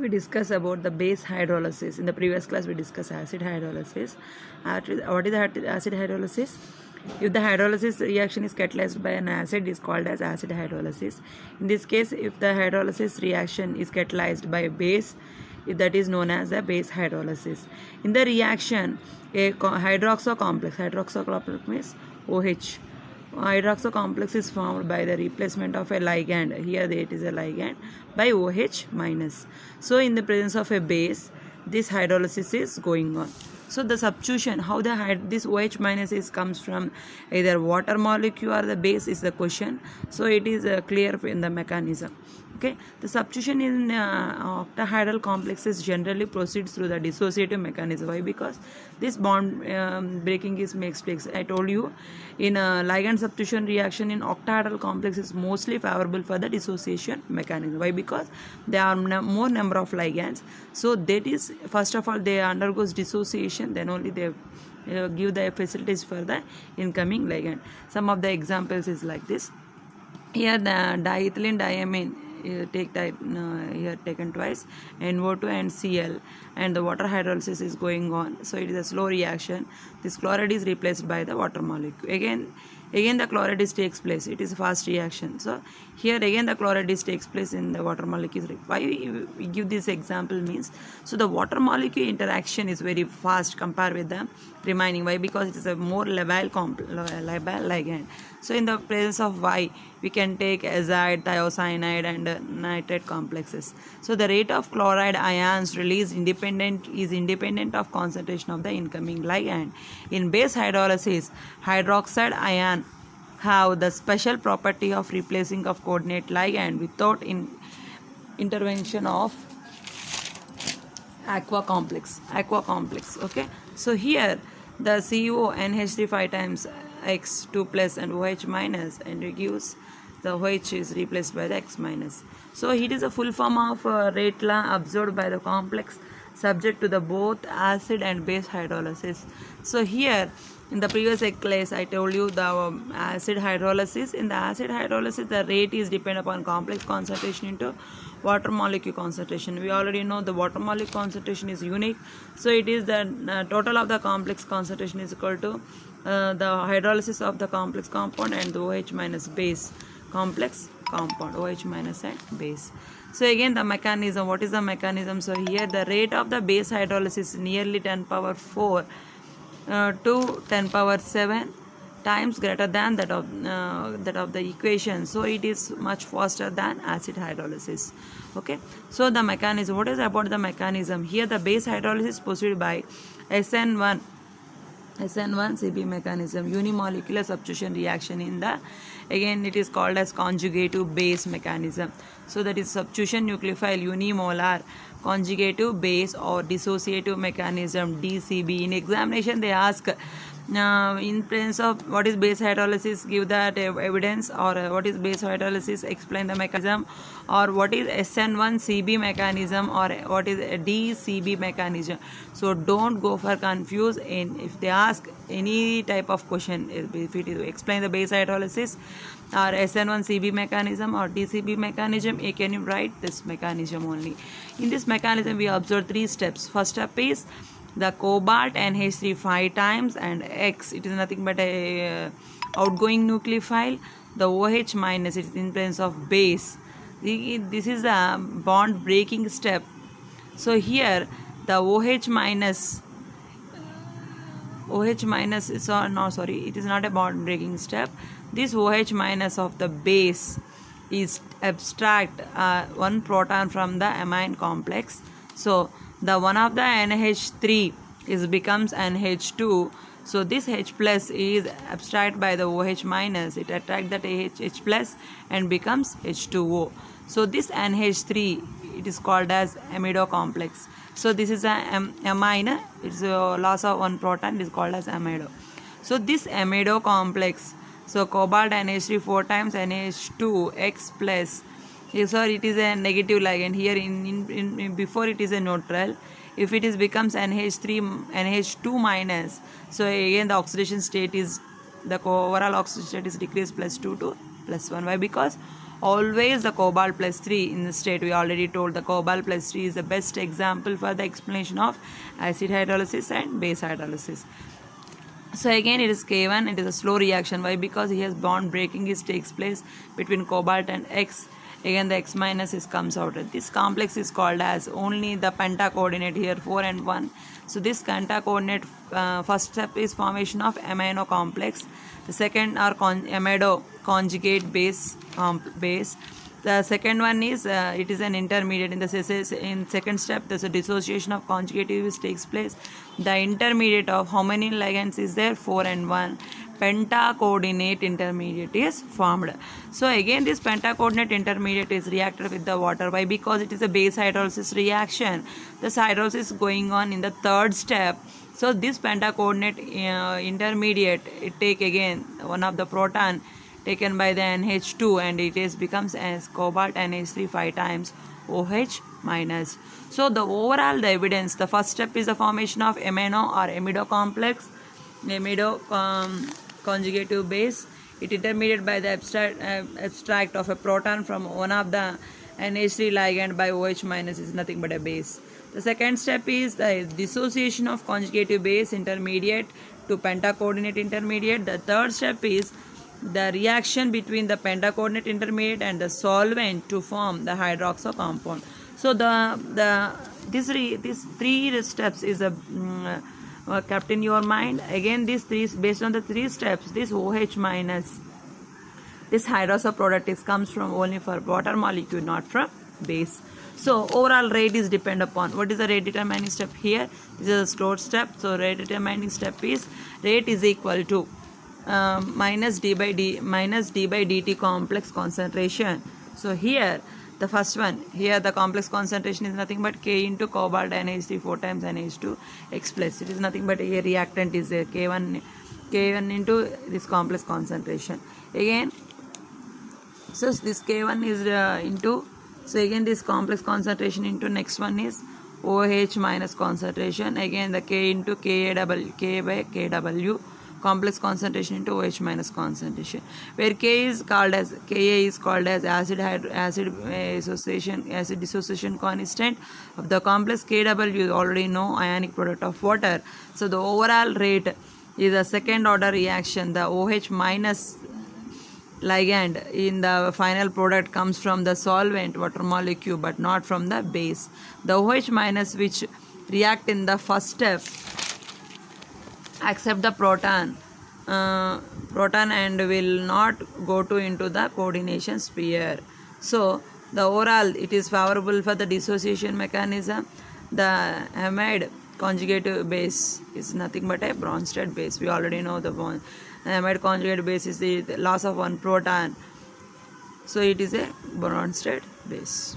we discuss about the base hydrolysis. In the previous class we discussed acid hydrolysis. What is acid hydrolysis? If the hydrolysis reaction is catalyzed by an acid, it is called as acid hydrolysis. In this case, if the hydrolysis reaction is catalyzed by a base, that is known as the base hydrolysis. In the reaction, a hydroxo complex means OH. Hydroxo complex is formed by the replacement of a ligand. Here it is a ligand by OH minus. So in the presence of a base, this hydrolysis is going on. So the substitution, how this OH minus comes from either water molecule or the base is the question. So it is clear in the mechanism. Okay, the substitution in octahedral complexes generally proceeds through the dissociative mechanism. Why? Because this bond breaking makes place. I told you, in a ligand substitution reaction in octahedral complex is mostly favorable for the dissociation mechanism. Why? Because there are more number of ligands. So that is, first of all, they undergoes dissociation, then only they give the facilities for the incoming ligand. Some of the examples is like this. Here the diethylene diamine here taken twice, NO2 and Cl, and the water hydrolysis is going on. So it is a slow reaction. This chloride is replaced by the water molecule. Again the chloride takes place. It is a fast reaction. So here again the chloride takes place in the water molecule. Why we give this example means, so the water molecule interaction is very fast compared with the remaining. Why? Because it is a more labile ligand. So in the presence of Y, we can take azide, thiocyanide and nitrate complexes. So the rate of chloride ions released is independent of concentration of the incoming ligand. In base hydrolysis, hydroxide ion have the special property of replacing of coordinate ligand without intervention of aqua complex. Okay, so here the CO NH3 5 times X 2 plus and OH minus, and it gives the OH is replaced by the X minus. So it is a full form of rate law observed by the complex subject to the both acid and base hydrolysis. So here in the previous class I told you the acid hydrolysis. In the acid hydrolysis, the rate is dependent upon complex concentration into water molecule concentration. We already know the water molecule concentration is unique. So it is the total of the complex concentration is equal to the hydrolysis of the complex compound and the OH minus base complex compound, OH minus and base. So again the mechanism, what is the mechanism? So here the rate of the base hydrolysis is nearly 10 power 4 to 10 power 7 times greater than that of the equation. So it is much faster than acid hydrolysis. Okay, so the mechanism, what is about the mechanism? Here the base hydrolysis proceeded by SN1-CB mechanism, unimolecular substitution reaction in the, again it is called as conjugative base mechanism. So that is substitution nucleophile unimolar conjugative base or dissociative mechanism, DCB. In examination they ask in presence of what is base hydrolysis, give that evidence, or what is base hydrolysis, explain the mechanism, or what is SN1-CB mechanism, or what is a DCB mechanism. So don't go for confuse if they ask any type of question, if it is explain the base hydrolysis or SN1-CB mechanism or DCB mechanism, can you write this mechanism only. In this mechanism we observe 3 steps. First step is the cobalt NH3 5 times and X, it is nothing but a outgoing nucleophile. The OH minus, it is in presence of base. This is the bond breaking step. So here the OH minus is it is not a bond breaking step. This OH minus of the base is abstract one proton from the amine complex. So the one of the NH3 becomes NH2. So this H plus is abstract by the OH minus. It attracts that H plus and becomes H2O. So this NH3, it is called as amido complex. So this is a amine. It's a loss of one proton. It is called as amido. So this amido complex, so cobalt NH3 4 times NH2 X plus. Sorry, it is a negative ligand. Here in before it is a neutral. If it becomes NH2 minus, so again the oxidation state is, the overall oxidation state is decreased +2 to +1. Why? Because always the cobalt plus 3 in the state. We already told the cobalt plus 3 is the best example for the explanation of acid hydrolysis and base hydrolysis. So again it is K1, it is a slow reaction. Why? Because here bond breaking takes place between cobalt and X. Again the X minus comes out. This complex is called as only the penta coordinate here 4 and 1. So this penta coordinate first step is formation of amino complex. The second are amido conjugate base. The second one is it is an intermediate. In the second step, there's a dissociation of conjugative which takes place. The intermediate of how many ligands is there? 4 and 1. Penta-coordinate intermediate is formed. So again, this penta-coordinate intermediate is reacted with the water. Why? Because it is a base hydrolysis reaction. This hydrolysis is going on in the third step. So this penta-coordinate intermediate, it take again one of the proton taken by the NH2 and it is becomes as cobalt NH3 5 times OH minus. So the overall the evidence, the first step is the formation of amino or amido complex, amido conjugative base. It intermediate by the abstract of a proton from one of the NH3 ligand by OH minus is nothing but a base. The second step is the dissociation of conjugative base intermediate to penta-coordinate intermediate. The third step is the reaction between the penta-coordinate intermediate and the solvent to form the hydroxo compound. So these three steps is kept in your mind. Again, these three, based on the three steps, this OH minus, this hydroxo product comes from only for water molecule, not from base. So overall rate is depend upon what is the rate determining step here. This is a stored step. So rate determining step is rate is equal to minus d by dt complex concentration. So here the first one, here the complex concentration is nothing but K into cobalt NH3 4 times NH2 X plus. It is nothing but a reactant is there, K1 into this complex concentration. Again, so this K1 is into, so again this complex concentration into next one is OH minus concentration. Again the K into K by KW complex concentration into OH minus concentration, where K is called as acid dissociation constant of the complex. KW you already know, ionic product of water. So the overall rate is a second order reaction. The OH minus ligand in the final product comes from the solvent water molecule but not from the base. The OH minus which react in the first step accept the proton and will not go to into the coordination sphere. So the overall it is favorable for the dissociation mechanism. The amide conjugate base is nothing but a Bronsted base. We already know the amide conjugate base is the loss of one proton, so it is a Bronsted base.